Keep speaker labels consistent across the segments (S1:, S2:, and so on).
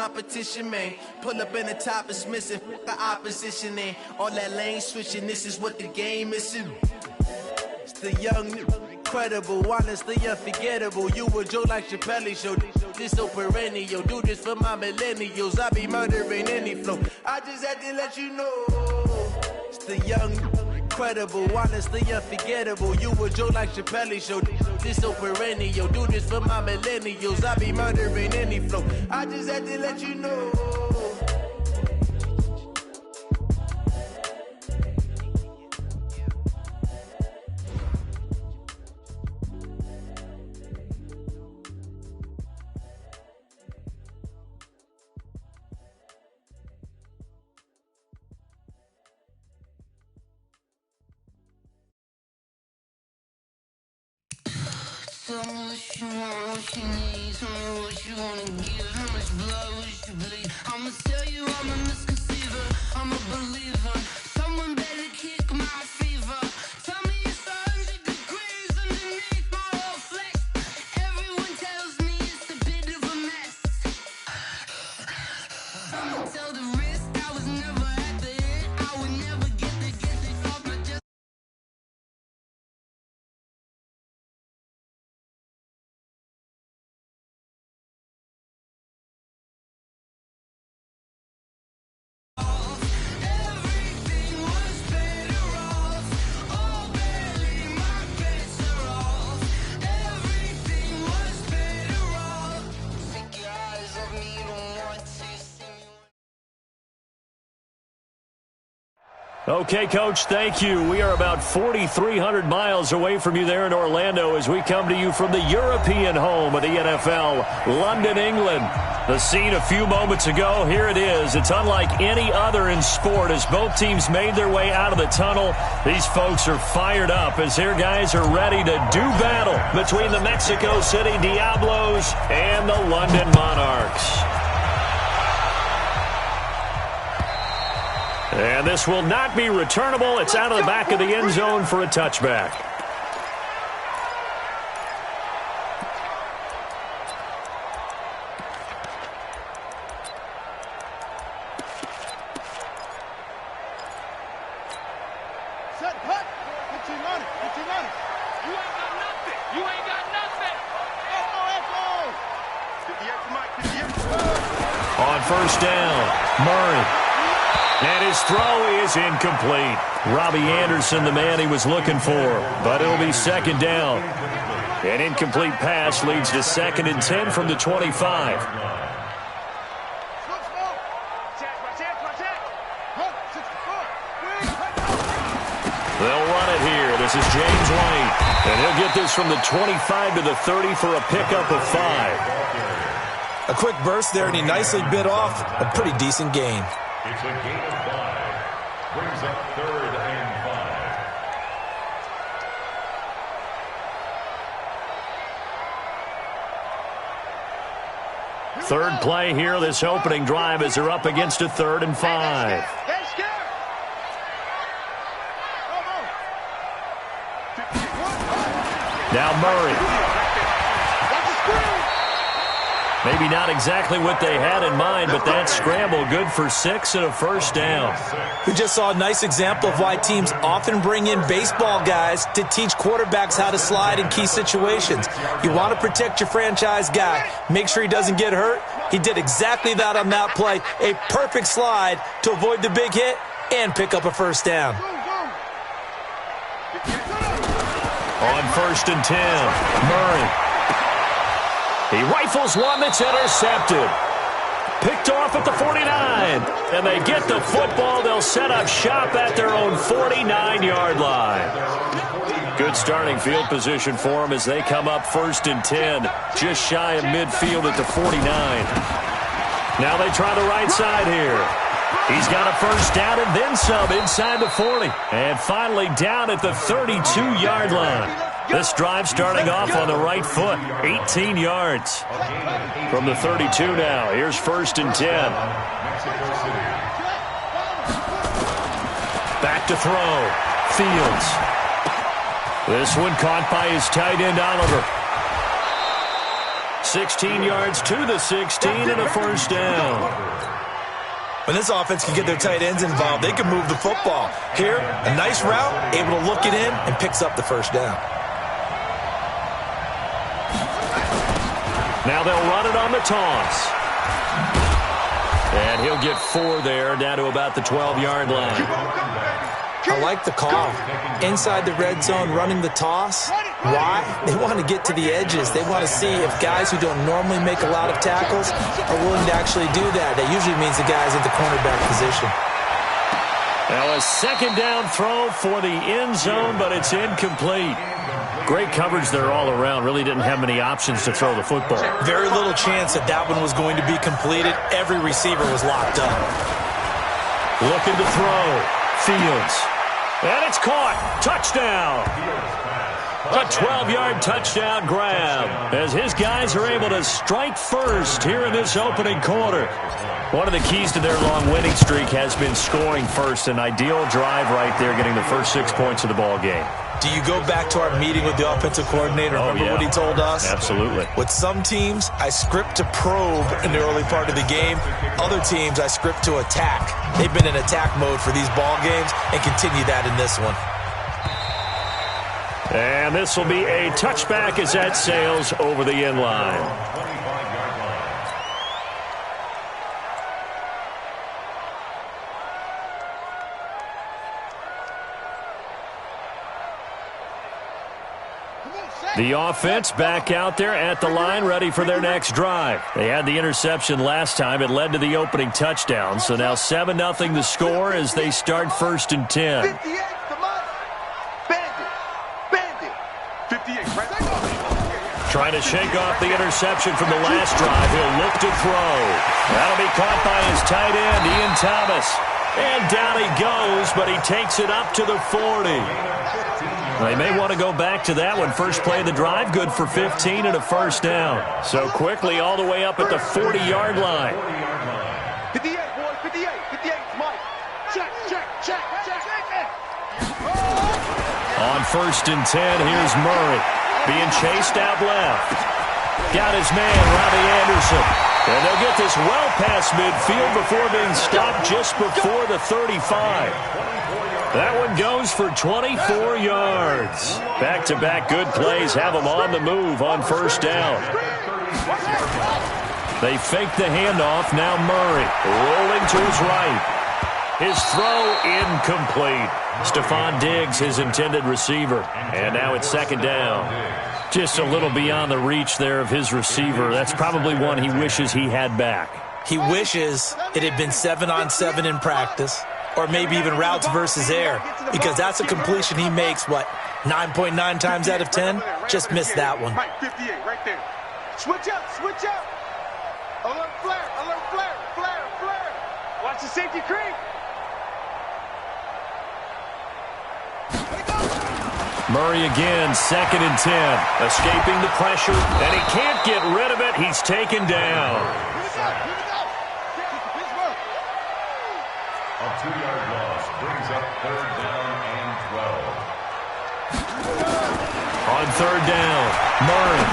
S1: competition, man. Pull up in the top, it's missing. The opposition in. All that lane switching, this is what the game missing. It's the young, incredible, honestly unforgettable. You a Joe like Chappelle show. This so perennial. Do this for my millennials. I be murdering any flow. I just had to let you know. It's the young, incredible, honestly unforgettable. You a Joe like Chappelle show. This so perennial. Do this for my millennials. I be murdering any flow. I just had to let you know.
S2: Tell me what you want, what you need. Tell me what you wanna give. How much blood would you bleed? I'ma tell you I'm a misconceiver. I'm a believer. Someone better kick my fever. Tell me it's 100 degrees underneath my whole flesh. Everyone tells me it's a bit of a mess. Someone tell the risk I was never at the end. I would never get it off my chest.
S3: Okay, Coach, thank you. We are about 4,300 miles away from you there in Orlando as we come to you from the European home of the NFL, London, England. The scene a few moments ago, here it is. It's unlike any other in sport as both teams made their way out of the tunnel. These folks are fired up as their guys are ready to do battle between the Mexico City Diablos and the London Monarchs. And this will not be returnable. It's out of the back of the end zone for a touchback.
S4: Set, cut. Get your money. Get your money. You ain't got nothing. You ain't got nothing.
S3: On first down, Murray. And his throw is incomplete. Robbie Anderson, the man he was looking for. But it'll be second down. An incomplete pass leads to 2nd and 10 from the 25. They'll run it here. This is James White. And he'll get this from the 25 to the 30 for a pickup of 5.
S5: A quick burst there, and he nicely bit off a pretty decent gain.
S6: It's a gain of 5. Brings up 3rd and 5.
S3: Third play here, this opening drive as they're up against a 3rd and 5. Now Murray. Maybe not exactly what they had in mind, but that scramble good for 6 and a first down.
S5: We just saw a nice example of why teams often bring in baseball guys to teach quarterbacks how to slide in key situations. You want to protect your franchise guy. Make sure he doesn't get hurt. He did exactly that on that play. A perfect slide to avoid the big hit and pick up a first down.
S3: On 1st and 10, Murray. He rifles one that's intercepted. Picked off at the 49. And they get the football. They'll set up shop at their own 49-yard line. Good starting field position for them as they come up 1st and 10. Just shy of midfield at the 49. Now they try the right side here. He's got a first down and then some inside the 40. And finally down at the 32-yard line. This drive starting off on the right foot, 18 yards. From the 32 now, here's 1st and 10. Back to throw, Fields. This one caught by his tight end, Oliver. 16 yards to the 16 and a first down.
S5: When this offense can get their tight ends involved, they can move the football. Here, a nice route, able to look it in, and picks up the first down.
S3: Now they'll run it on the toss. And he'll get 4 there, down to about the 12-yard line.
S5: I like the call. Inside the red zone, running the toss. Why? They want to get to the edges. They want to see if guys who don't normally make a lot of tackles are willing to actually do that. That usually means the guys at the cornerback position.
S3: Now a second down throw for the end zone, but it's incomplete. Great coverage there all around. Really didn't have many options to throw the football.
S5: Very little chance that that one was going to be completed. Every receiver was locked up.
S3: Looking to throw. Fields. And it's caught. Touchdown. A 12-yard touchdown grab as his guys are able to strike first here in this opening quarter. One of the keys to their long winning streak has been scoring first. An ideal drive right there, getting the first 6 points of the ball game.
S5: Do you go back to our meeting with the offensive coordinator? Remember what he told us?
S3: Absolutely.
S5: With some teams, I script to probe in the early part of the game. Other teams, I script to attack. They've been in attack mode for these ball games and continue that in this one.
S3: And this will be a touchback as that sails over the end line. The offense back out there at the line, ready for their next drive. They had the interception last time. It led to the opening touchdown. So now 7-0 the score as they start 1st and 10.
S4: 58, come on. Bandit. 58, right there.
S3: Trying to shake off the interception from the last drive. He'll look to throw. That'll be caught by his tight end, Ian Thomas. And down he goes, but he takes it up to the 40. They may want to go back to that one. First play of the drive, good for 15 and a first down. So quickly all the way up at the 40-yard line.
S4: 58, boys, 58, 58, Mike. Check.
S3: On 1st and 10, here's Murray. Being chased out left. Got his man, Robbie Anderson. And they'll get this well past midfield before being stopped just before the 35. That one goes for 24 yards. Back-to-back good plays have them on the move on 1st down. They fake the handoff. Now Murray rolling to his right. His throw incomplete. Stephon Diggs, his intended receiver. And now it's 2nd down. Just a little beyond the reach there of his receiver. That's probably one he wishes he had back.
S5: He wishes it had been 7-on-7 in practice, or maybe even routes versus air, because that's a completion he makes, 9.9 times out of 10? Just missed that one.
S4: Right, 58, right there. Switch up. Alert flare. Watch the safety creep.
S3: Murray again, 2nd and 10. Escaping the pressure, and he can't get rid of it. He's taken down.
S6: A 2-yard loss brings up 3rd down and 12.
S3: On 3rd down, Murray.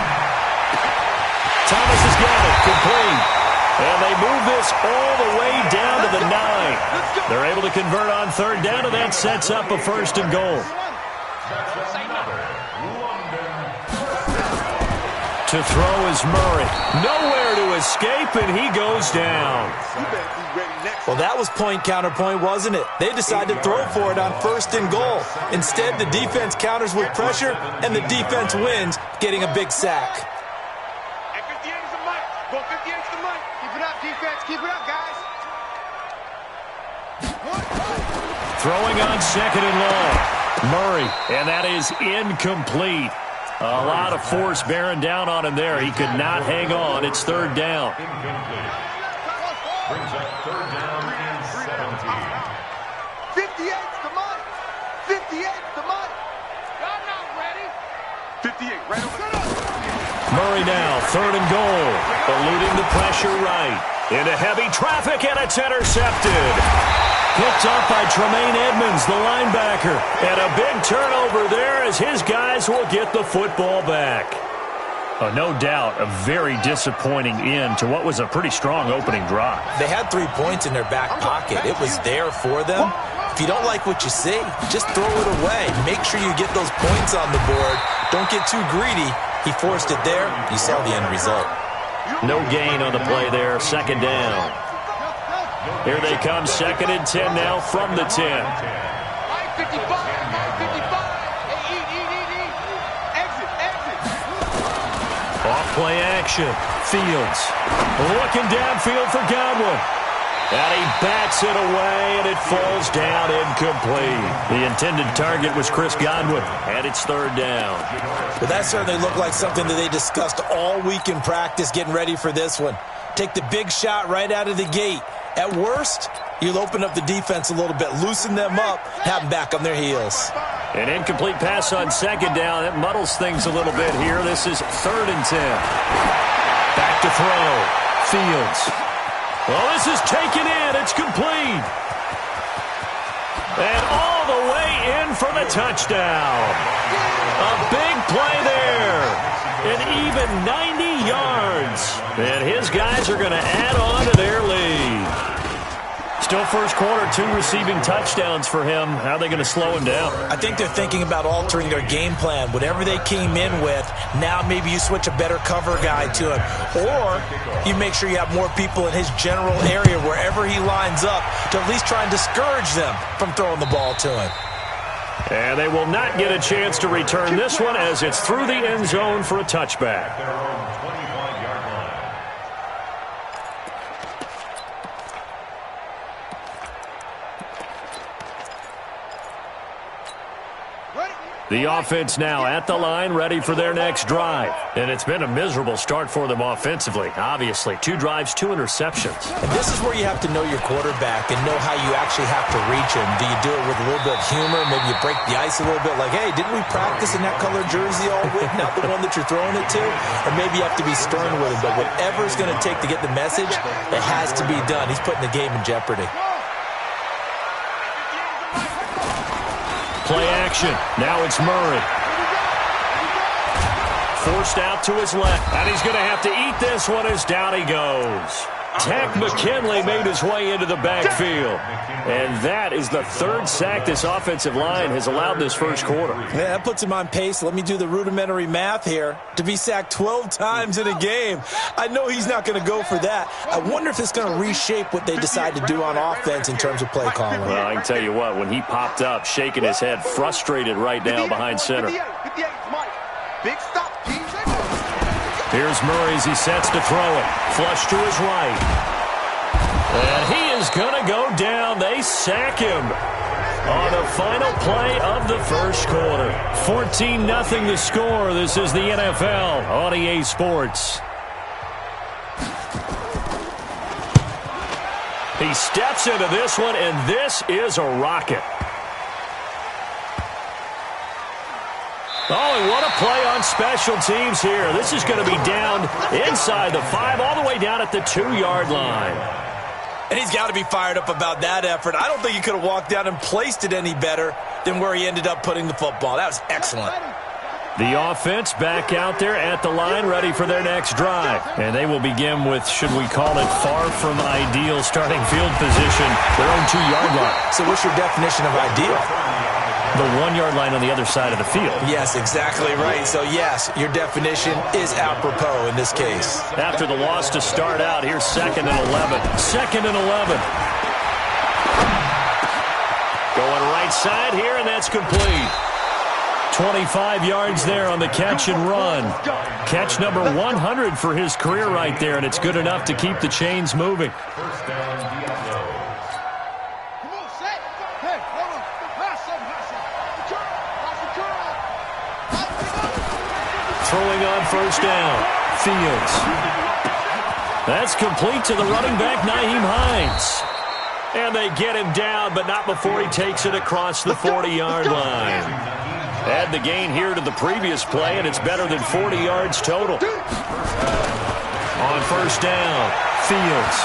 S3: Thomas has got it, complete. And they move this all the way down to the 9. They're able to convert on 3rd down, and that sets up a 1st and goal. To throw is Murray. Nowhere to escape, and he goes down.
S5: Well, that was point counterpoint, wasn't it? They decided to throw for it on 1st and goal. Instead, the defense counters with pressure, and the defense wins, getting a big sack.
S4: At 58 is the mic. Go 58 is the mic. Keep it up, defense. Keep it up, guys.
S3: Throwing on 2nd and long. Murray, and that is incomplete. A lot of force bearing down on him there. He could not hang on. It's 3rd down.
S6: Incomplete. Brings up 3rd down and 17.
S4: 58's the mic. 58's the mic. I'm not ready. 58, right over there.
S3: Murray now, 3rd and goal. Eluding the pressure right. Into heavy traffic, and it's intercepted. Picked up by Tremaine Edmonds, the linebacker. And a big turnover there as his guys will get the football back. Oh, no doubt, a very disappointing end to what was a pretty strong opening drive.
S5: They had 3 points in their back pocket. It was there for them. If you don't like what you see, just throw it away. Make sure you get those points on the board. Don't get too greedy. He forced it there. You saw the end result.
S3: No gain on the play there. Second down. Here they come, 2nd and 10 now from the 10.
S4: 55.
S3: Off play action. Fields looking downfield for Godwin. And he bats it away, and it falls down incomplete. The intended target was Chris Godwin, and it's 3rd down.
S5: Well, that certainly looked like something that they discussed all week in practice getting ready for this one. Take the big shot right out of the gate. At worst, you'll open up the defense a little bit, loosen them up, have them back on their heels.
S3: An incomplete pass on 2nd down. That muddles things a little bit here. This is 3rd and 10. Back to throw. Fields. Well, this is taken in. It's complete. And all the way in for the touchdown. A big play there. An even 90 yards. And his guys are going to add on to their lead. Still first quarter, 2 receiving touchdowns for him. How are they going to slow him down?
S5: I think they're thinking about altering their game plan. Whatever they came in with, now maybe you switch a better cover guy to him. Or you make sure you have more people in his general area wherever he lines up to at least try and discourage them from throwing the ball to him.
S3: And they will not get a chance to return this one as it's through the end zone for a touchback. The offense now at the line, ready for their next drive. And it's been a miserable start for them offensively. Obviously, 2 drives, 2 interceptions.
S5: And this is where you have to know your quarterback and know how you actually have to reach him. Do you do it with a little bit of humor? Maybe you break the ice a little bit like, hey, didn't we practice in that color jersey all week? Not the one that you're throwing it to? Or maybe you have to be stern with him. But whatever it's going to take to get the message, it has to be done. He's putting the game in jeopardy.
S3: Play action. Now it's Murray. Forced out to his left. And he's going to have to eat this one as down he goes. Tack McKinley made his way into the backfield. And that is the 3rd sack this offensive line has allowed this first quarter.
S5: Yeah, that puts him on pace. Let me do the rudimentary math here. To be sacked 12 times in a game. I know he's not going to go for that. I wonder if it's going to reshape what they decide to do on offense in terms of play calling.
S3: Well, I can tell you what, when he popped up, shaking his head, frustrated right now behind center.
S4: Big stop.
S3: Here's Murray as he sets to throw it. Flush to his right. And he is going to go down. They sack him on the final play of the first quarter. 14-0 the score. This is the NFL on EA Sports. He steps into this one, and this is a rocket. Oh, and what a play on special teams here. This is going to be down inside the 5, all the way down at the 2-yard line.
S5: And he's got to be fired up about that effort. I don't think he could have walked down and placed it any better than where he ended up putting the football. That was excellent.
S3: The offense back out there at the line, ready for their next drive. And they will begin with, should we call it, far from ideal starting field position, their own 2-yard line.
S5: So what's your definition of ideal?
S3: The 1-yard line on the other side of the field.
S5: Yes, exactly right. So, yes, your definition is apropos in this case.
S3: After the loss to start out, here's 2nd and 11. 2nd and 11. Going right side here, and that's complete. 25 yards there on the catch and run. Catch number 100 for his career right there, and it's good enough to keep the chains moving.
S6: First down,
S3: Throwing on first down. Fields. That's complete to the running back, Nyheim Hines. And they get him down, but not before he takes it across the 40-yard line. Add the gain here to the previous play, and it's better than 40 yards total. On first down, Fields.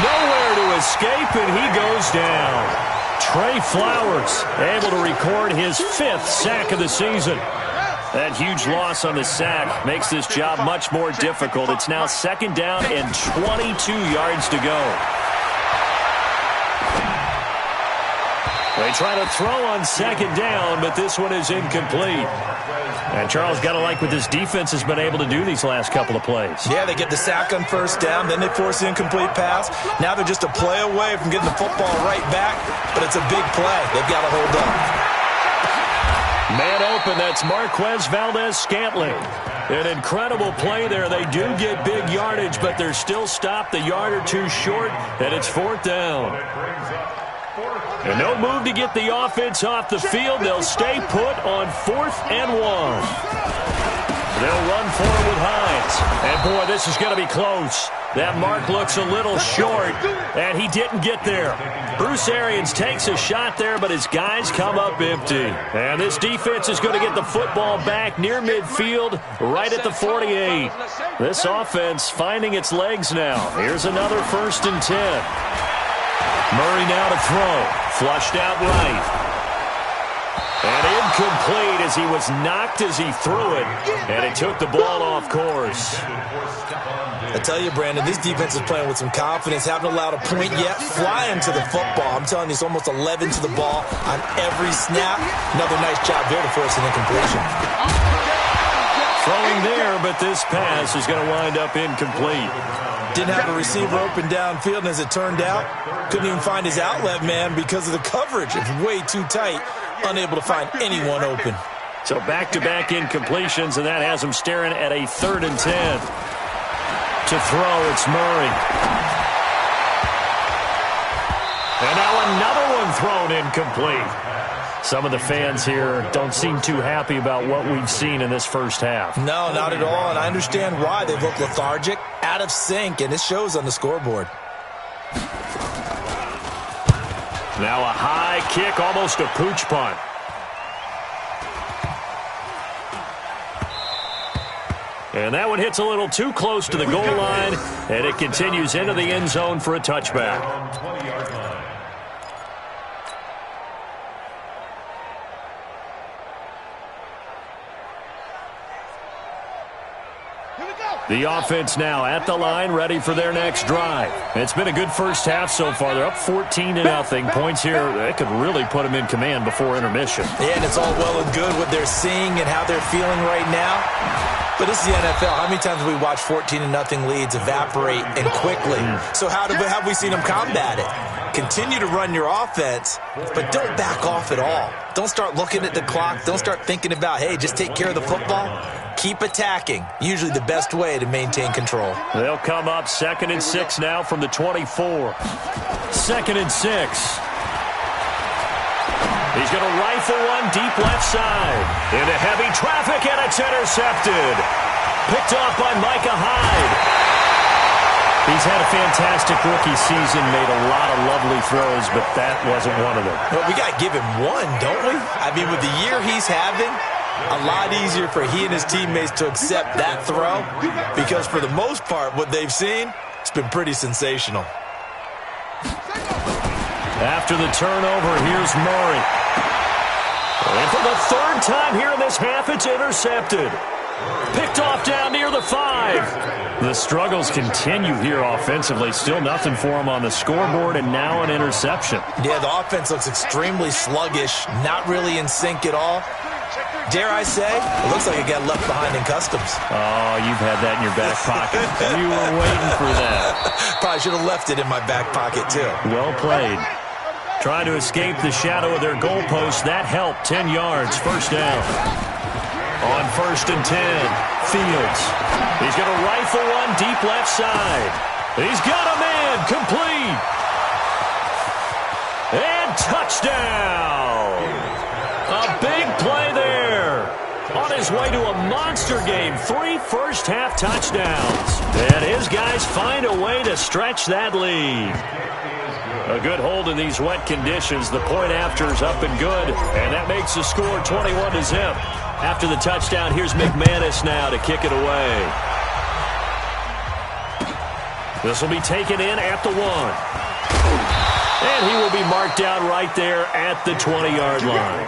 S3: Nowhere to escape, and he goes down. Trey Flowers able to record his 5th sack of the season. That huge loss on the sack makes this job much more difficult. It's now 2nd down and 22 yards to go. They try to throw on 2nd down, but this one is incomplete. And Charles, got to like what this defense has been able to do these last couple of plays.
S5: Yeah, they get the sack on 1st down, then they force the incomplete pass. Now they're just a play away from getting the football right back, but it's a big play. They've got to hold up.
S3: Man open, that's Marquez Valdez-Scantling. An incredible play there. They do get big yardage, but they're still stopped a yard or two short, and it's 4th down. And no move to get the offense off the field. They'll stay put on 4th and 1. They'll run forward with Hines. And, boy, this is going to be close. That mark looks a little short, and he didn't get there. Bruce Arians takes a shot there, but his guys come up empty. And this defense is going to get the football back near midfield, right at the 48. This offense finding its legs now. Here's another 1st and 10. Murray now to throw. Flushed out right. And incomplete as he was knocked as he threw it. And it took the ball off course.
S5: I tell you, Brandon, this defense is playing with some confidence. Haven't allowed a point yet. Flying to the football. I'm telling you, it's almost 11 to the ball on every snap. Another nice job there to force an incompletion.
S3: Throwing there, but this pass is going to wind up incomplete.
S5: Didn't have a receiver open downfield, and as it turned out, couldn't even find his outlet man because of the coverage. It's way too tight, unable to find anyone open.
S3: So back-to-back incompletions, and that has him staring at a 3rd and 10. To throw, it's Murray. And now another one thrown incomplete. Some of the fans here don't seem too happy about what we've seen in this first half.
S5: No, not at all, and I understand why. They've looked lethargic, out of sync, and it shows on the scoreboard.
S3: Now a high kick, almost a pooch punt. And that one hits a little too close to the goal line, and it continues into the end zone for a touchback. The offense now at the line, ready for their next drive. It's been a good first half so far. They're up 14-0. Points here, that could really put them in command before intermission.
S5: Yeah, and it's all well and good what they're seeing and how they're feeling right now. But this is the NFL. How many times have we watched 14-0 leads evaporate and quickly? So how have we seen them combat it? Continue to run your offense, but don't back off at all. Don't start looking at the clock. Don't start thinking about, hey, just take care of the football. Keep attacking. Usually the best way to maintain control.
S3: They'll come up 2nd and 6 now from the 24. 2nd and 6. He's going to rifle one deep left side. Into heavy traffic, and it's intercepted. Picked off by Micah Hyde. He's had a fantastic rookie season, made a lot of lovely throws, but that wasn't one of them.
S5: Well, we got to give him one, don't we? I mean, with the year he's having, a lot easier for he and his teammates to accept that throw because for the most part, what they've seen, it's been pretty sensational.
S3: After the turnover, here's Murray. And for the 3rd time here in this half, it's intercepted. Picked off down near the 5. The struggles continue here offensively. Still nothing for him on the scoreboard, and now an interception.
S5: Yeah, the offense looks extremely sluggish, not really in sync at all. Dare I say, it looks like it got left behind in customs.
S3: Oh, you've had that in your back pocket. You were waiting for that.
S5: Probably should have left it in my back pocket, too.
S3: Well played. Trying to escape the shadow of their goalpost. That helped. 10 yards, 1st down. On 1st and 10, Fields. He's going to rifle one deep left side. He's got a man, complete. And touchdown. A big play there. On his way to a monster game. 3 first-half touchdowns. And his guys find a way to stretch that lead. A good hold in these wet conditions. The point after is up and good. And that makes the score 21-0. After the touchdown, here's McManus now to kick it away. This will be taken in at the 1. And he will be marked down right there at the 20-yard line.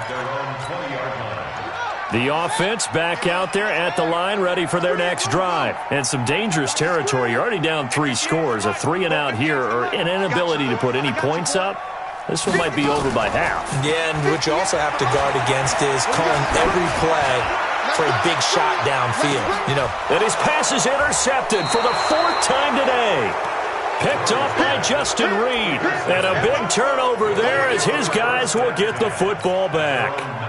S6: their own 20-yard line.
S3: The offense back out there at the line, ready for their next drive. And some dangerous territory. You're already down 3 scores. A 3-and-out here, or an inability to put any points up. This one might be over by half.
S5: Yeah, and what you also have to guard against is calling every play for a big shot downfield.
S3: And his pass is intercepted for the 4th time today. Picked off by Justin Reed. And a big turnover there as his guys will get the football back.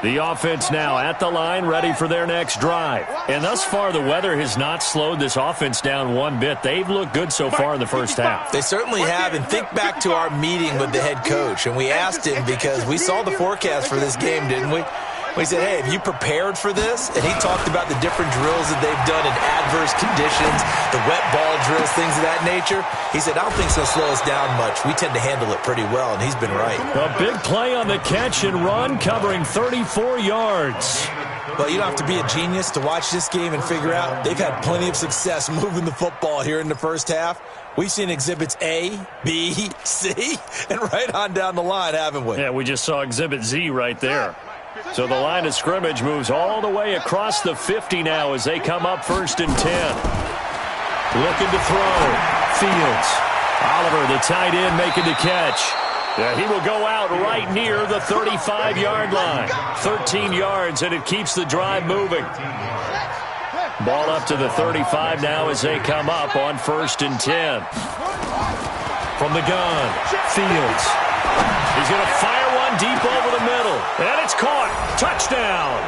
S3: The offense now at the line, ready for their next drive. And thus far, the weather has not slowed this offense down one bit. They've looked good so far in the first half.
S5: They certainly have. And think back to our meeting with the head coach. And we asked him, because we saw the forecast for this game, didn't we? We said, hey, have you prepared for this? And he talked about the different drills that they've done in adverse conditions, the wet ball drills, things of that nature. He said, I don't think it's going to slow us down much. We tend to handle it pretty well, and he's been right.
S3: A big play on the catch and run, covering 34 yards.
S5: Well, you don't have to be a genius to watch this game and figure out they've had plenty of success moving the football here in the first half. We've seen exhibits A, B, C, and right on down the line, haven't we?
S3: Yeah, we just saw exhibit Z right there. So the line of scrimmage moves all the way across the 50 now as they come up 1st and 10. Looking to throw. Fields. Oliver, the tight end, making the catch. Yeah, he will go out right near the 35-yard line. 13 yards, and it keeps the drive moving. Ball up to the 35 now as they come up on 1st and 10. From the gun, Fields. He's going to fire one deep over the middle. And it's caught. Touchdown.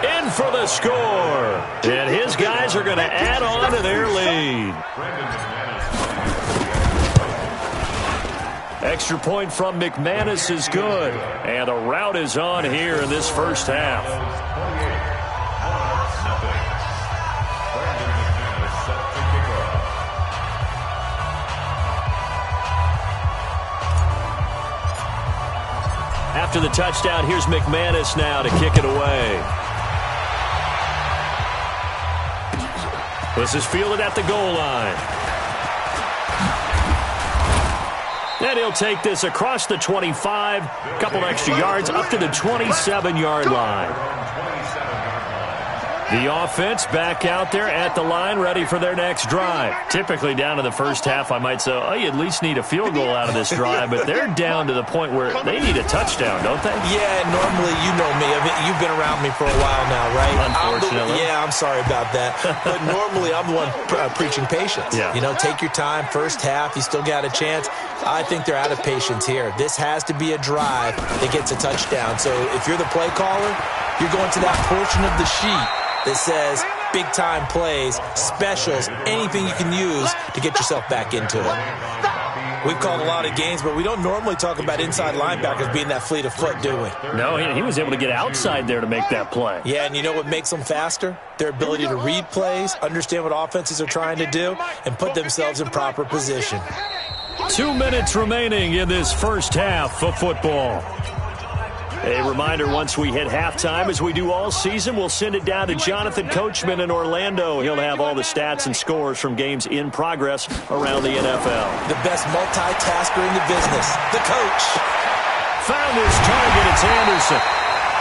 S3: In for the score. And his guys are going to add on to their lead. Extra point from McManus is good. And the route is on here in this first half. After the touchdown, here's McManus now to kick it away. This is fielded at the goal line. And he'll take this across the 25, a couple extra yards, up to the 27-yard line. The offense back out there at the line, ready for their next drive. Typically down to the first half, I might say, oh, you at least need a field goal out of this drive, but they're down to the point where they need a touchdown, don't they?
S5: Yeah, normally, you know me. I mean, you've been around me for a while now, right?
S3: Unfortunately.
S5: I'm sorry about that. But normally, I'm the one preaching patience.
S3: Yeah.
S5: Take your time. First half, you still got a chance. I think they're out of patience here. This has to be a drive that gets a touchdown. So if you're the play caller, you're going to that portion of the sheet that says big-time plays, specials, anything you can use to get yourself back into it. We've called a lot of games, but we don't normally talk about inside linebackers being that fleet of foot, do we?
S3: No, he was able to get outside there to make that play.
S5: Yeah, and you know what makes them faster? Their ability to read plays, understand what offenses are trying to do, and put themselves in proper position.
S3: 2 minutes remaining in this first half of football. A reminder, once we hit halftime, as we do all season, we'll send it down to Jonathan Coachman in Orlando. He'll have all the stats and scores from games in progress around the NFL.
S5: The best multitasker in the business, the coach.
S3: Found his target, it's Anderson.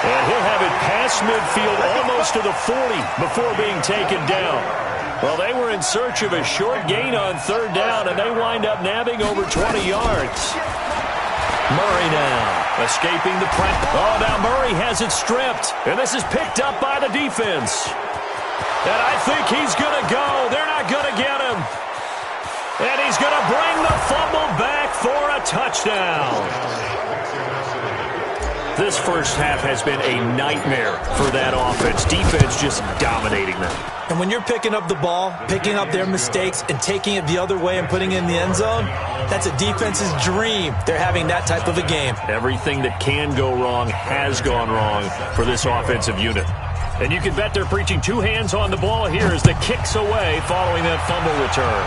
S3: And he'll have it past midfield almost to the 40 before being taken down. Well, they were in search of a short gain on 3rd down, and they wind up nabbing over 20 yards. Murray now, escaping the press. Oh, now Murray has it stripped, and this is picked up by the defense. And I think he's going to go. They're not going to get him. And he's going to bring the fumble back for a touchdown. This first half has been a nightmare for that offense. Defense just dominating them.
S5: And when you're picking up the ball, picking up their mistakes, and taking it the other way and putting it in the end zone, that's a defense's dream. They're having that type of a game.
S3: Everything that can go wrong has gone wrong for this offensive unit. And you can bet they're preaching 2 hands on the ball here as the kick's away following that fumble return.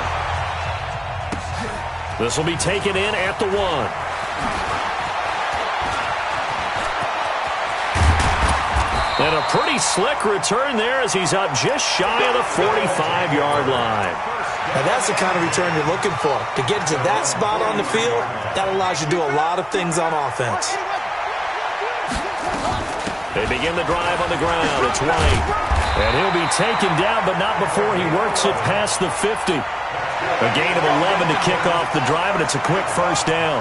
S3: This will be taken in at the 1. And a pretty slick return there as he's up just shy of the 45-yard line.
S5: Now that's the kind of return you're looking for. To get to that spot on the field, that allows you to do a lot of things on offense.
S3: They begin the drive on the ground. It's White. And he'll be taken down, but not before he works it past the 50. A gain of 11 to kick off the drive, and it's a quick first down.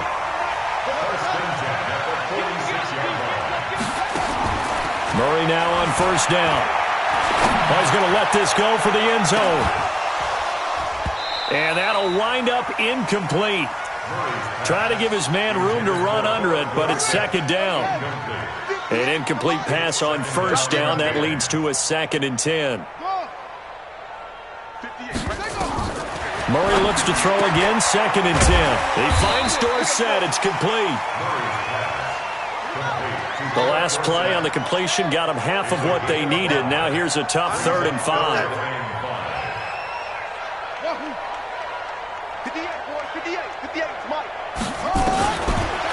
S3: Murray now on first down. Oh, he's going to let this go for the end zone. And that'll wind up incomplete. Trying to give his man room to run under it, but it's second down. An incomplete pass on first down. That leads to a 2nd and 10. Murray looks to throw again, 2nd and 10. He finds Dorsett. It's complete. The last play on the completion got them half of what they needed. Now here's a tough 3rd and 5.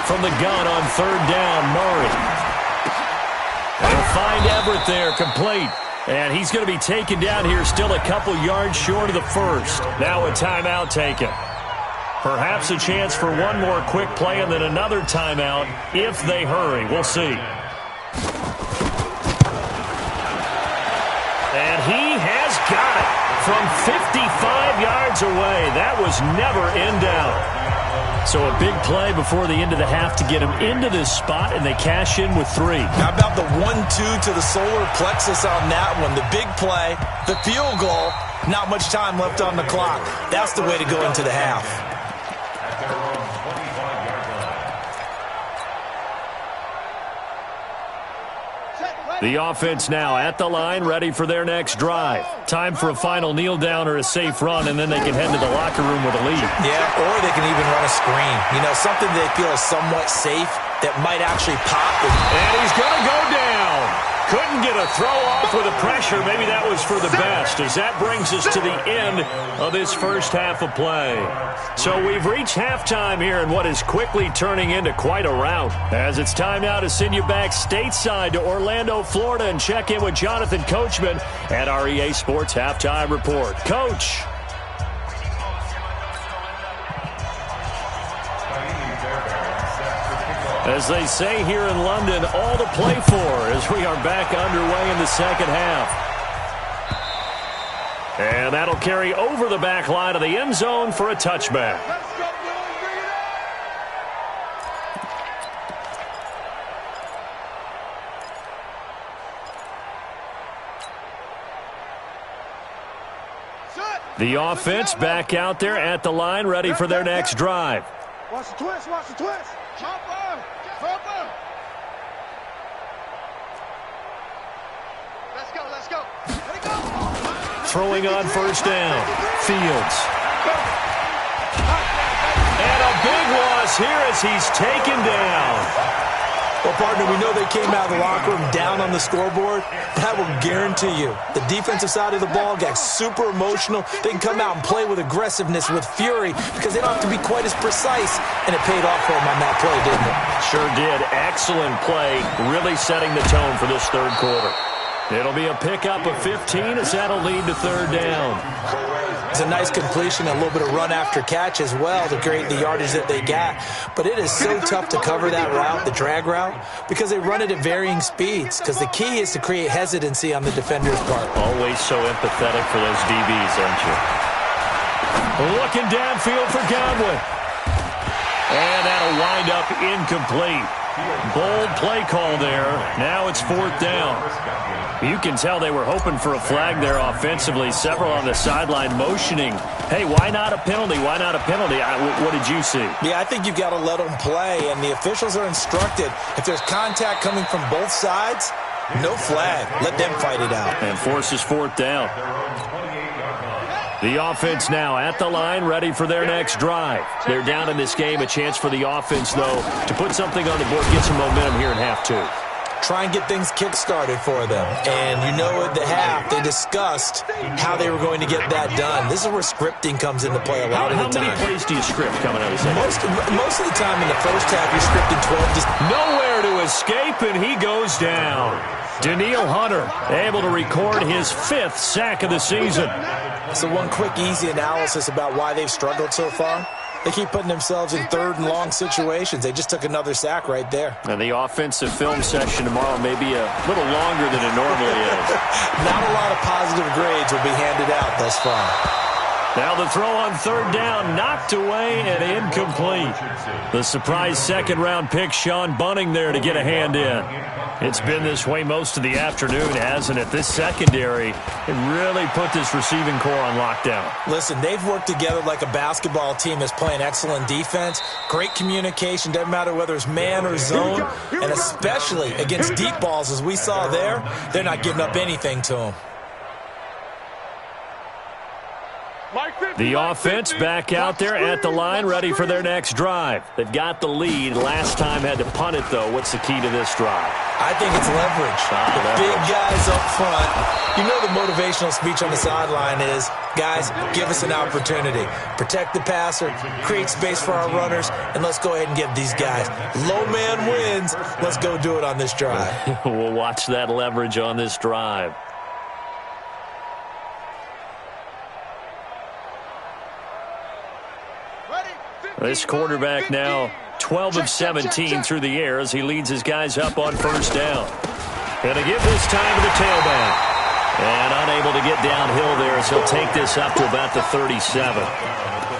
S3: From the gun on 3rd down, Murray. They'll find Everett there, complete. And he's going to be taken down here, still a couple yards short of the first. Now a timeout taken. Perhaps a chance for one more quick play and then another timeout if they hurry. We'll see. And he has got it from 55 yards away. That was never in doubt. So a big play before the end of the half to get him into this spot, and they cash in with 3.
S5: How about the 1-2 to the solar plexus on that one? The big play, the field goal, not much time left on the clock. That's the way to go into the half.
S3: The offense now at the line, ready for their next drive. Time for a final kneel down or a safe run, and then they can head to the locker room with a lead.
S5: Yeah, or they can even run a screen. You know, something they feel is somewhat safe that might actually pop.
S3: And he's going to go down. Couldn't get a throw off with the pressure. Maybe that was for the best, as that brings us to the end of this first half of play. So we've reached halftime here in what is quickly turning into quite a rout. As it's time now to send you back stateside to Orlando, Florida, and check in with Jonathan Coachman at our EA Sports Halftime Report. Coach. As they say here in London, all to play for as we are back underway in the second half. And that'll carry over the back line of the end zone for a touchback. The offense back out there at the line, ready for their next drive.
S4: Watch the twist, watch the twist. Jumper, jumper. Let's go, let's go. Let it go.
S3: Throwing on first down, Fields. And a big loss here as he's taken down.
S5: Well, partner, we know they came out of the locker room down on the scoreboard, but I will guarantee you the defensive side of the ball got super emotional. They can come out and play with aggressiveness, with fury, because they don't have to be quite as precise, and it paid off for them on that play, didn't it?
S3: Sure did. Excellent play, really setting the tone for this third quarter. It'll be a pickup of 15 as that'll lead to third down.
S5: It's a nice completion, a little bit of run after catch as well to create the yardage that they got. But it is so tough to cover that route, the drag route, because they run it at varying speeds. Because the key is to create hesitancy on the defender's part.
S3: Always so empathetic for those DBs, aren't you? Looking downfield for Godwin. And that'll wind up incomplete. Bold play call there. Now it's fourth down. You can tell they were hoping for a flag there offensively. Several on the sideline motioning. Hey, why not a penalty? Why not a penalty? What did you see?
S5: Yeah, I think you've got to let them play, and the officials are instructed. If there's contact coming from both sides, no flag. Let them fight it out.
S3: And forces fourth down. The offense now at the line, ready for their next drive. They're down in this game. A chance for the offense, though, to put something on the board, get some momentum here in half two.
S5: Try and get things kick-started for them. And you know at the half, they discussed how they were going to get that done. This is where scripting comes into play a lot of the time.
S3: How many plays do you script coming out of the second?
S5: Most of the time in the first half, you're scripting 12.
S3: Nowhere to escape, and he goes down. Danielle Hunter able to record his 5th sack of the season.
S5: So one quick, easy analysis about why they've struggled so far. They keep putting themselves in 3rd and long situations. They just took another sack right there.
S3: And the offensive film session tomorrow may be a little longer than it normally is.
S5: Not a lot of positive grades will be handed out thus far.
S3: Now the throw on 3rd down, knocked away and incomplete. The surprise 2nd-round pick, Sean Bunting, there to get a hand in. It's been this way most of the afternoon, hasn't it? This secondary, it really put this receiving core on lockdown.
S5: Listen, they've worked together like a basketball team that's playing excellent defense. Great communication, doesn't matter whether it's man or zone. And especially against deep balls, as we saw there, they're not giving up anything to them.
S3: The offense back out there at the line, ready for their next drive. They've got the lead. Last time had to punt it, though. What's the key to this drive?
S5: I think it's leverage. The big guys up front. You know the motivational speech on the sideline is, guys, give us an opportunity. Protect the passer, create space for our runners, and let's go ahead and give these guys. Low man wins. Let's go do it on this drive.
S3: We'll watch that leverage on this drive. This quarterback now 12 of 17 through the air as he leads his guys up on 1st down. Going to give this time to the tailback. And unable to get downhill there as he'll take this up to about the 37.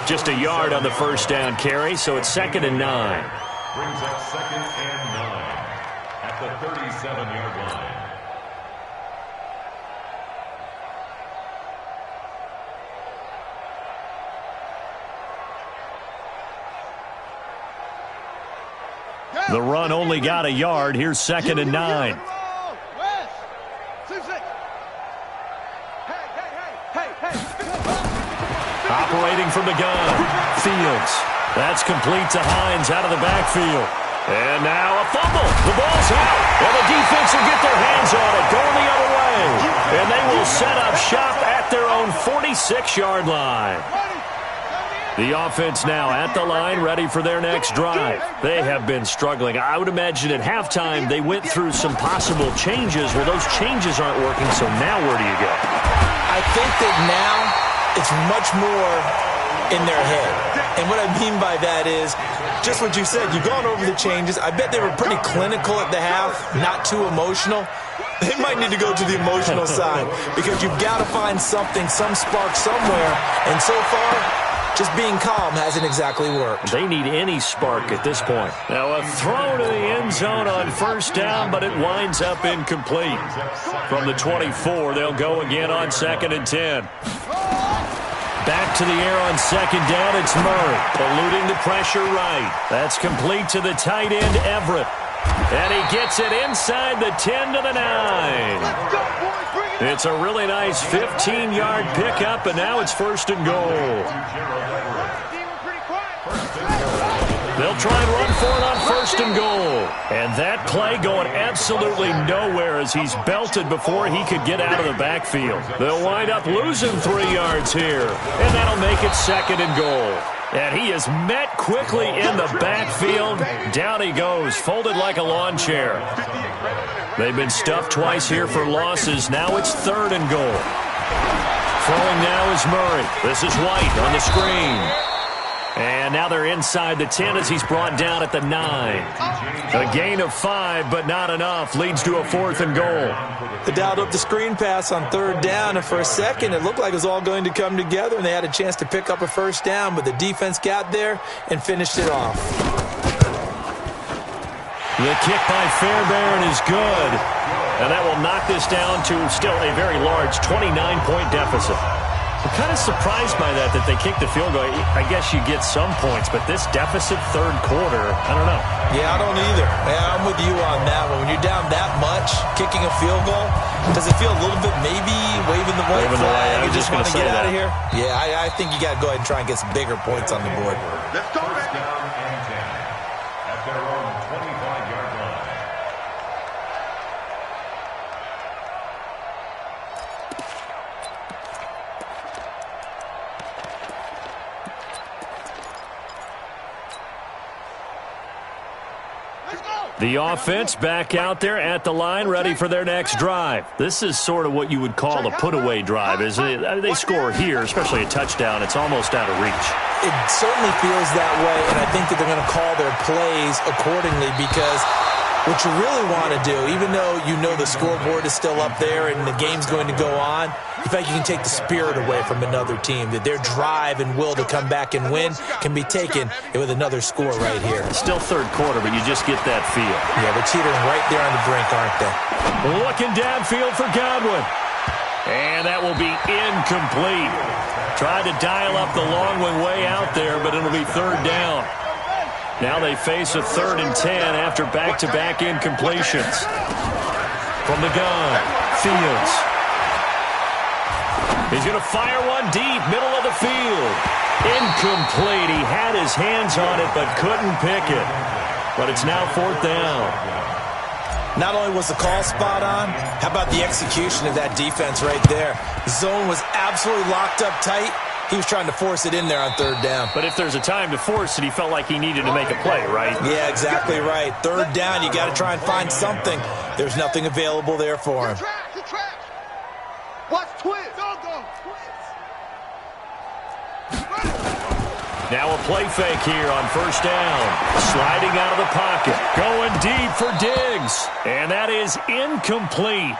S3: Just a yard on the 1st down carry, so it's 2nd and 9.
S6: Brings up 2nd and 9 at the 37-yard line.
S3: The run only got a yard. Here's 2nd and 9. Operating from the gun. Fields. That's complete to Hines out of the backfield. And now a fumble. The ball's out. And the defense will get their hands on it. Going the other way. And they will set up shop at their own 46-yard line. The offense now at the line, ready for their next drive. They have been struggling. I would imagine at halftime they went through some possible changes. Well, those changes aren't working, so now where do you go?
S5: I think that now it's much more in their head. And what I mean by that is just what you said. You've gone over the changes. I bet they were pretty clinical at the half, not too emotional. They might need to go to the emotional side because you've got to find something, some spark somewhere. And so far, just being calm hasn't exactly worked.
S3: They need any spark at this point. Now a throw to the end zone on 1st down, but it winds up incomplete. From the 24, they'll go again on 2nd and 10. Back to the air on 2nd down, it's Murray. Eluding the pressure right. That's complete to the tight end, Everett. And he gets it inside the 10 to the 9. It's a really nice 15-yard pickup, and now it's 1st and goal. They'll try and run for it on 1st and goal. And that play going absolutely nowhere as he's belted before he could get out of the backfield. They'll wind up losing 3 yards here, and that'll make it 2nd and goal. And he is met quickly in the backfield. Down he goes, folded like a lawn chair. They've been stuffed twice here for losses. Now it's 3rd and goal. Throwing now is Murray. This is White on the screen. And now they're inside the 10 as he's brought down at the 9. A gain of 5, but not enough. Leads to a 4th and goal.
S5: They dialed up the screen pass on 3rd down, and for a second it looked like it was all going to come together, and they had a chance to pick up a 1st down, but the defense got there and finished it off.
S3: The kick by Fairbairn is good, and that will knock this down to still a very large 29-point deficit. I'm kind of surprised by that they kicked the field goal. I guess you get some points, but this deficit 3rd quarter, I don't know.
S5: Yeah, I don't either. Yeah, I'm with you on that one. When you're down that much, kicking a field goal, does it feel a little bit maybe waving the white flag? You just want to get out of here? Yeah, I think you got to go ahead and try and get some bigger points on the board.
S6: Let's go, man. 1st down and 10 at their own 25-yard line.
S4: Let's go!
S3: The offense back out there at the line, ready for their next drive. This is sort of what you would call a put-away drive. As they score here, especially a touchdown, it's almost out of reach.
S5: It certainly feels that way, and I think that they're going to call their plays accordingly because what you really want to do, even though you know the scoreboard is still up there and the game's going to go on, in fact, you can take the spirit away from another team, that their drive and will to come back and win can be taken with another score right here.
S3: Still third quarter, but you just get that feel.
S5: Yeah, they're teetering right there on the brink, aren't they?
S3: Looking downfield for Godwin. And that will be incomplete. Tried to dial up the long one way out there, but it'll be third down. Now they face a 3rd and 10 after back-to-back incompletions. From the gun, Fields. He's going to fire one deep, middle of the field. Incomplete. He had his hands on it, but couldn't pick it. But it's now 4th down.
S5: Not only was the call spot on, how about the execution of that defense right there? The zone was absolutely locked up tight. He was trying to force it in there on 3rd down.
S3: But if there's a time to force it, he felt like he needed to make a play, right?
S5: Yeah, exactly right. 3rd down, you got to try and find something. There's nothing available there for him.
S4: Watch twist.
S3: Now a play fake here on 1st down. Sliding out of the pocket. Going deep for Diggs. And that is incomplete.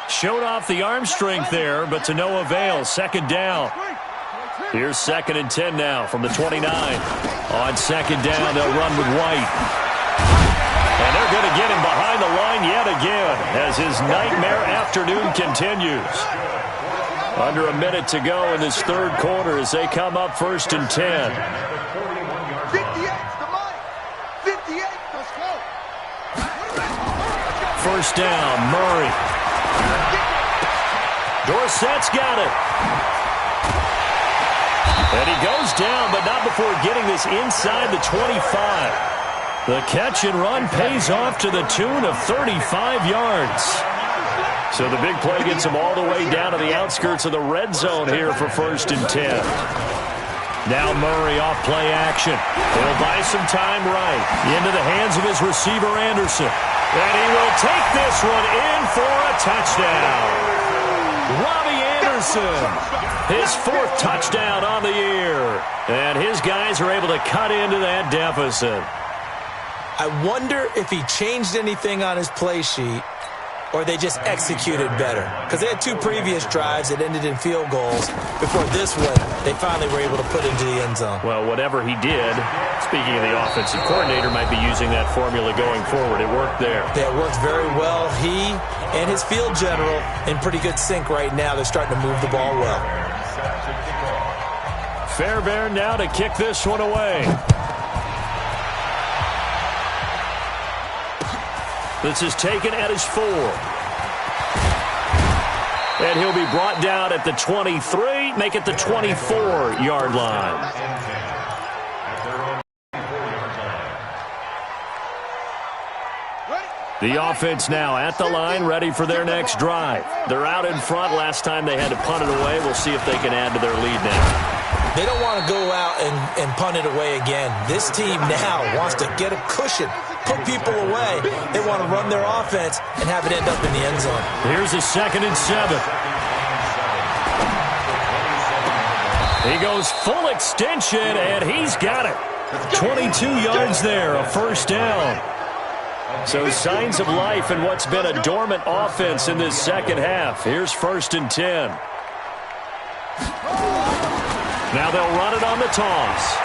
S3: Showed off the arm strength there, but to no avail. 2nd down. Here's 2nd and 10 now from the 29. On 2nd down, they'll run with White. And they're going to get him behind the line yet again as his nightmare afternoon continues. Under a minute to go in this 3rd quarter as they come up 1st and 10. 1st down, Murray. Dorsett's got it. And he goes down, but not before getting this inside the 25. The catch and run pays off to the tune of 35 yards. So the big play gets him all the way down to the outskirts of the red zone here for 1st and 10. Now Murray off play action. He'll buy some time right. Into the hands of his receiver, Anderson. And he will take this one in for a touchdown. Robbie Anderson, his 4th touchdown on the year. And his guys are able to cut into that deficit.
S5: I wonder if he changed anything on his play sheet or they just executed better. Because they had 2 previous drives that ended in field goals. Before this one, they finally were able to put into the end zone.
S3: Well, whatever he did, speaking of the offensive coordinator, might be using that formula going forward. It worked there.
S5: Yeah, it worked very well. He and his field general in pretty good sync right now. They're starting to move the ball well.
S3: Fairbairn now to kick this one away. This is taken at his 4. And he'll be brought down at the 23, make it the 24-yard line. The offense now at the line, ready for their next drive. They're out in front. Last time they had to punt it away. We'll see if they can add to their lead now.
S5: They don't want to go out and punt it away again. This team now wants to get a cushion, put people away. They want to run their offense and have it end up in the end zone.
S3: Here's a 2nd and 7. He goes full extension, and he's got it. 22 yards there, a 1st down. So signs of life in what's been a dormant offense in this 2nd half. Here's 1st and 10. Now they'll run it on the toss.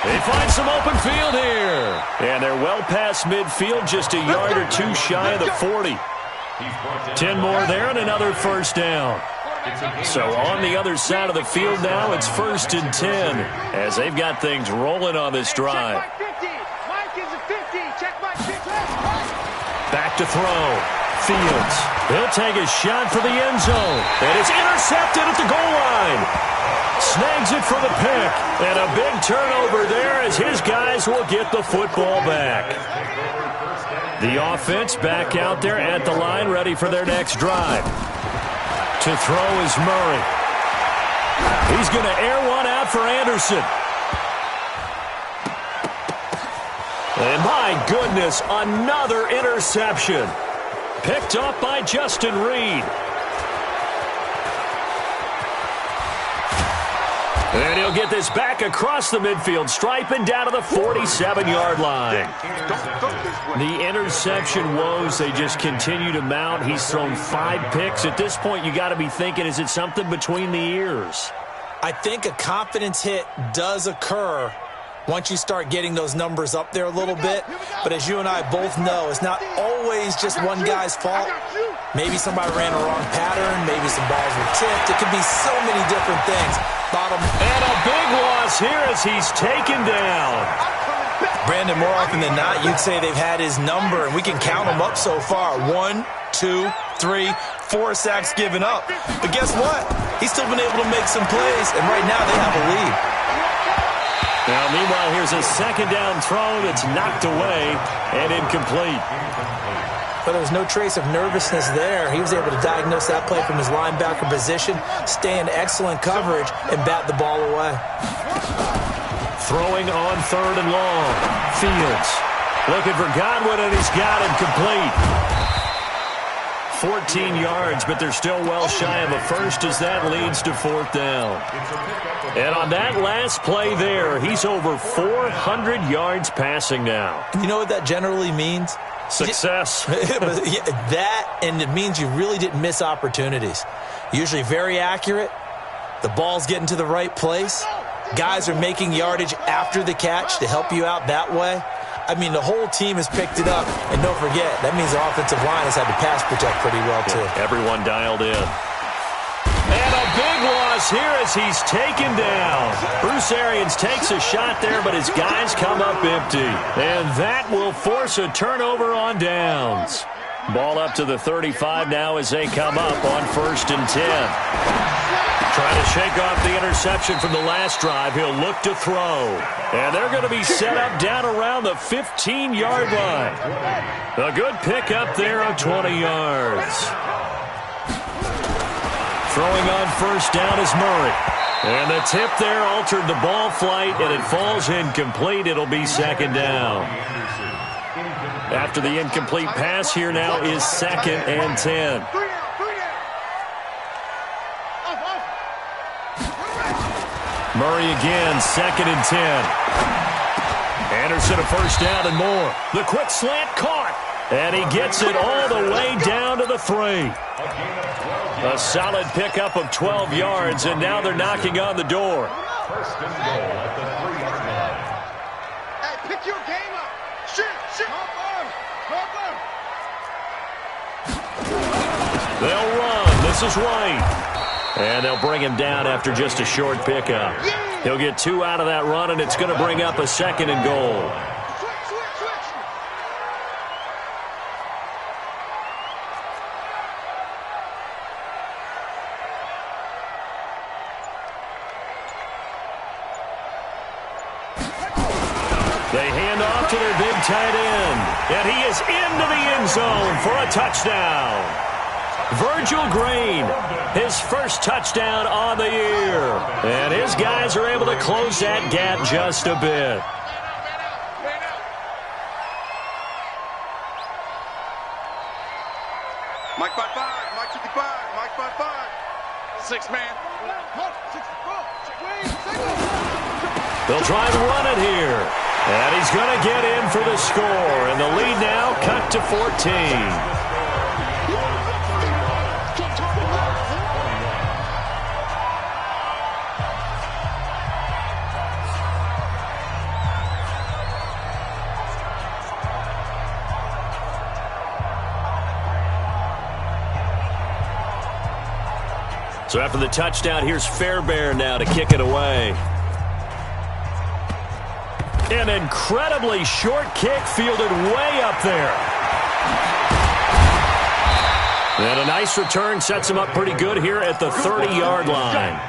S3: They find some open field here. And they're well past midfield, just a yard or 2 shy of the 40. 10 more there and another 1st down. So on the other side of the field now, it's 1st and 10 as they've got things rolling on this drive. Back to throw. Fields. He'll take a shot for the end zone. And it's intercepted at the goal line. Snags it for the pick. And a big turnover there as his guys will get the football back. The offense back out there at the line, ready for their next drive. To throw is Murray. He's going to air one out for Anderson. And my goodness, another interception. Picked off by Justin Reed. And he'll get this back across the midfield stripe and down to the 47-yard line. The interception woes, they just continue to mount. He's thrown 5 picks. At this point, you got to be thinking, is it something between the ears?
S5: I think a confidence hit does occur once you start getting those numbers up there a little bit. But as you and I both know, it's not always just one guy's fault. Maybe somebody ran a wrong pattern. Maybe some balls were tipped. It could be so many different things.
S3: And a big loss here as he's taken down.
S5: Brandon, more often than not, you'd say they've had his number, and we can count them up so far. 1, 2, 3, 4 sacks given up. But guess what? He's still been able to make some plays, and right now they have a lead.
S3: Now, meanwhile, here's a second down throw that's knocked away and incomplete.
S5: But there was no trace of nervousness there. He was able to diagnose that play from his linebacker position, stay in excellent coverage, and bat the ball away.
S3: Throwing on 3rd and long. Fields looking for Godwin, and he's got him complete. 14 yards, but they're still well shy of a first as that leads to 4th down. And on that last play there, he's over 400 yards passing now.
S5: You know what that generally means?
S3: Success.
S5: That, and it means you really didn't miss opportunities. Usually very accurate. The ball's getting to the right place. Guys are making yardage after the catch to help you out that way. I mean, the whole team has picked it up. And don't forget, that means the offensive line has had to pass protect pretty well, too.
S3: Yeah, everyone dialed in. And a big loss here as he's taken down. Bruce Arians takes a shot there, but his guys come up empty. And that will force a turnover on downs. Ball up to the 35 now as they come up on 1st and 10. Trying to shake off the interception from the last drive. He'll look to throw. And they're going to be set up down around the 15-yard line. A good pickup there of 20 yards. Throwing on 1st down is Murray. And the tip there altered the ball flight, and it falls incomplete. It'll be 2nd down. After the incomplete pass, here now is 2nd and 10. Murray again, 2nd and 10. Anderson a 1st down and more. The quick slant caught. And he gets it all the way down to the 3. A solid pickup of 12 yards, and now they're knocking on the door.
S6: 1st and goal at the 3-yard line.
S4: Hey, pick your game up. Shit.
S3: They'll run. This is White. And they'll bring him down after just a short pickup. He'll get 2 out of that run, and it's going to bring up a 2nd and goal. They hand off to their big tight end. And he is into the end zone for a touchdown. Virgil Green, his first touchdown on the year. And his guys are able to close that gap just a bit.
S4: Mike 5-5, Mike 55, Mike 5-5. 6-man.
S3: They'll try to run it here. And he's going to get in for the score. And the lead now cut to 14. So after the touchdown, here's Fairbairn now to kick it away. An incredibly short kick fielded way up there. And a nice return sets him up pretty good here at the 30-yard line.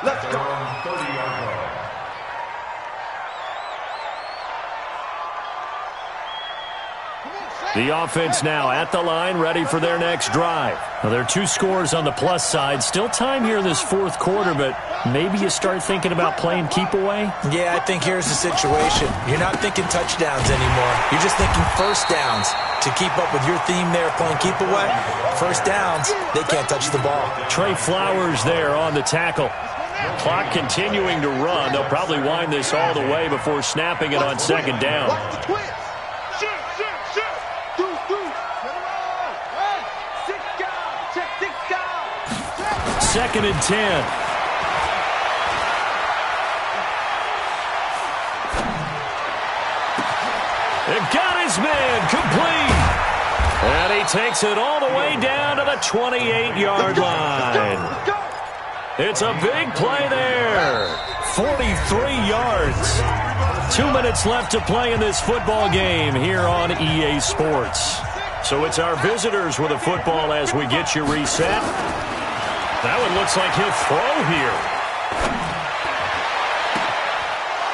S6: Let's go. 30-yard line.
S4: Come on,
S3: The offense now at the line, ready for their next drive. Now, there are 2 scores on the plus side. Still time here in this fourth quarter, but maybe you start thinking about playing keep away?
S5: Yeah, I think here's the situation. You're not thinking touchdowns anymore. You're just thinking first downs. To keep up with your theme there, playing keep away, first downs, they can't touch the ball.
S3: Trey Flowers there on the tackle. Clock continuing to run. They'll probably wind this all the way before snapping it on second down. Second and 10. They've got his man complete. And he takes it all the way down to the 28-yard line. It's a big play there. 43 yards. 2 minutes left to play in this football game here on EA Sports. So it's our visitors with a football as we get you reset. That one looks like he'll throw here.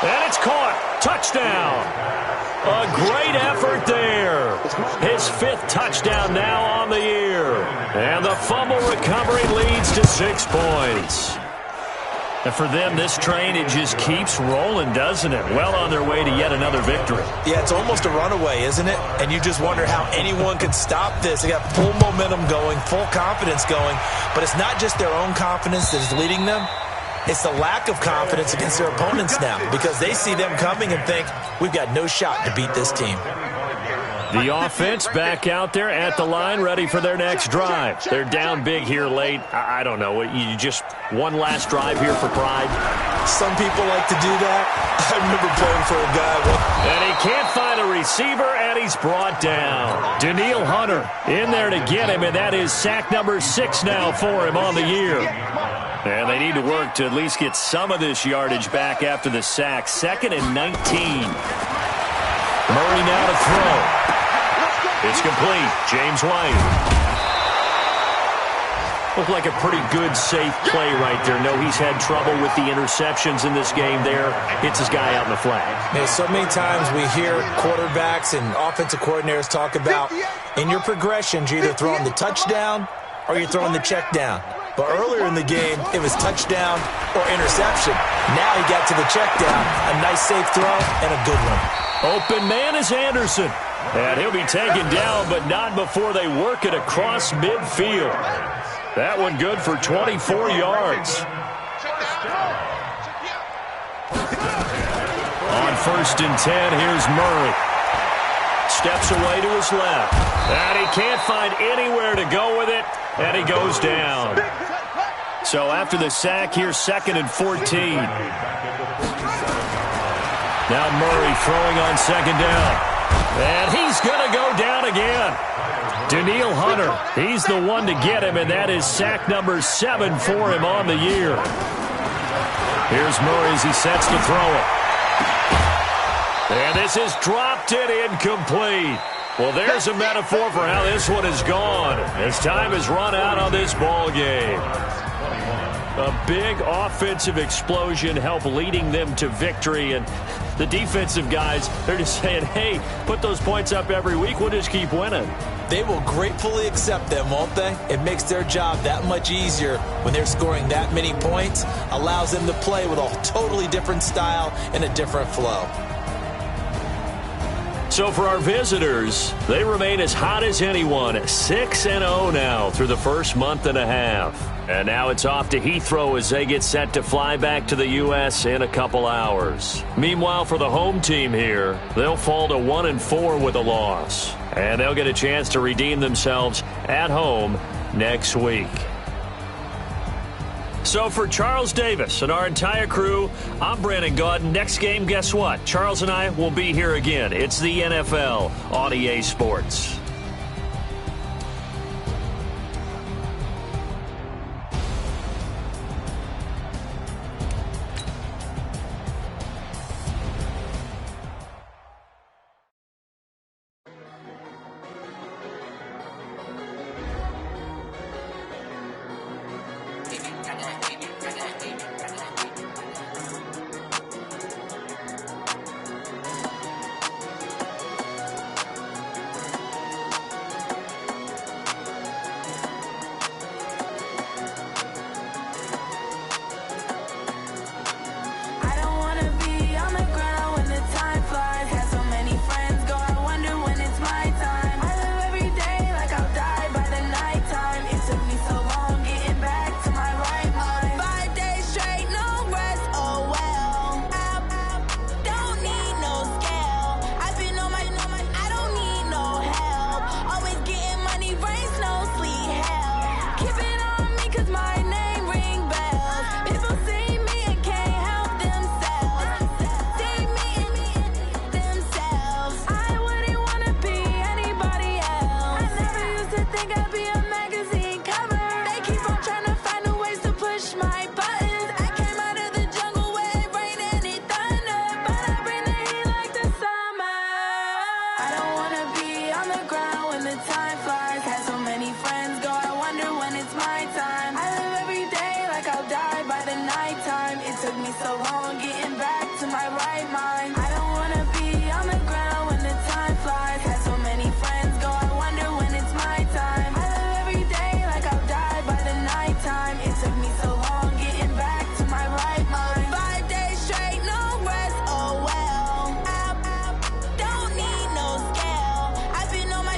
S3: And it's caught. Touchdown. A great effort there. His 5th touchdown now on the year. And the fumble recovery leads to 6 points. And for them, this train, it just keeps rolling, doesn't it? Well on their way to yet another victory.
S5: Yeah, it's almost a runaway, isn't it? And you just wonder how anyone could stop this. They got full momentum going, full confidence going. But it's not just their own confidence that is leading them. It's the lack of confidence against their opponents now because they see them coming and think, we've got no shot to beat this team.
S3: The offense back out there at the line, ready for their next drive. They're down big here late. I don't know. You just one last drive here for pride?
S5: Some people like to do that. I remember playing for a guy.
S3: And he can't find a receiver, and he's brought down. Daniil Hunter in there to get him, and that is sack number 6 now for him on the year. And they need to work to at least get some of this yardage back after the sack. 2nd and 19. Murray now to throw. It's complete. James White. Looked like a pretty good, safe play right there. No, he's had trouble with the interceptions in this game there. Hits his guy out in the flat.
S5: Man, so many times we hear quarterbacks and offensive coordinators talk about in your progressions, you're either throwing the touchdown or you're throwing the check down. But earlier in the game, it was touchdown or interception. Now he got to the check down. A nice safe throw and a good one.
S3: Open man is Anderson. And he'll be taken down, but not before they work it across midfield. That one good for 24 yards. On 1st and 10, here's Murray. Steps away to his left. And he can't find anywhere to go with it, and he goes down. So after the sack, here's 2nd and 14. Now Murray throwing on 2nd down. And he's going to go down again. Daniil Hunter, he's the one to get him, and that is sack number 7 for him on the year. Here's Murray as he sets to throw it. And this is dropped it incomplete. Well, there's a metaphor for how this one is gone as time has run out on this ball game. A big offensive explosion helped leading them to victory, and the defensive guys, they're just saying, hey, put those points up every week, we'll just keep winning.
S5: They will gratefully accept them, won't they? It makes their job that much easier when they're scoring that many points, allows them to play with a totally different style and a different flow.
S3: So for our visitors, they remain as hot as anyone, 6-0 now through the first month and a half. And now it's off to Heathrow as they get set to fly back to the U.S. in a couple hours. Meanwhile, for the home team here, they'll fall to 1-4 with a loss. And they'll get a chance to redeem themselves at home next week. So for Charles Davis and our entire crew, I'm Brandon Gaudin. Next game, guess what? Charles and I will be here again. It's the NFL on EA Sports.
S2: me so long getting back to my right mind. I don't wanna be on the ground when the time flies. Had so many friends go, I wonder when it's my time. I live every day like I'll die by the nighttime. It took me so long getting back to my right mind. 5 days straight, no rest, oh well. I don't need no scale. I've been on my,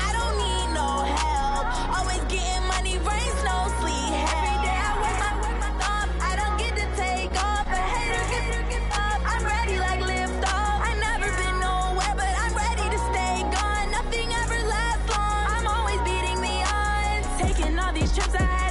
S2: I don't need no help. Always getting money, rain, snow, sleet, every day I work my thumb. I don't get to take off. A hater get up. I'm ready like lift off. I never been nowhere, but I'm ready to stay gone. Nothing ever lasts long. I'm always beating the odds. Taking all these trips I had.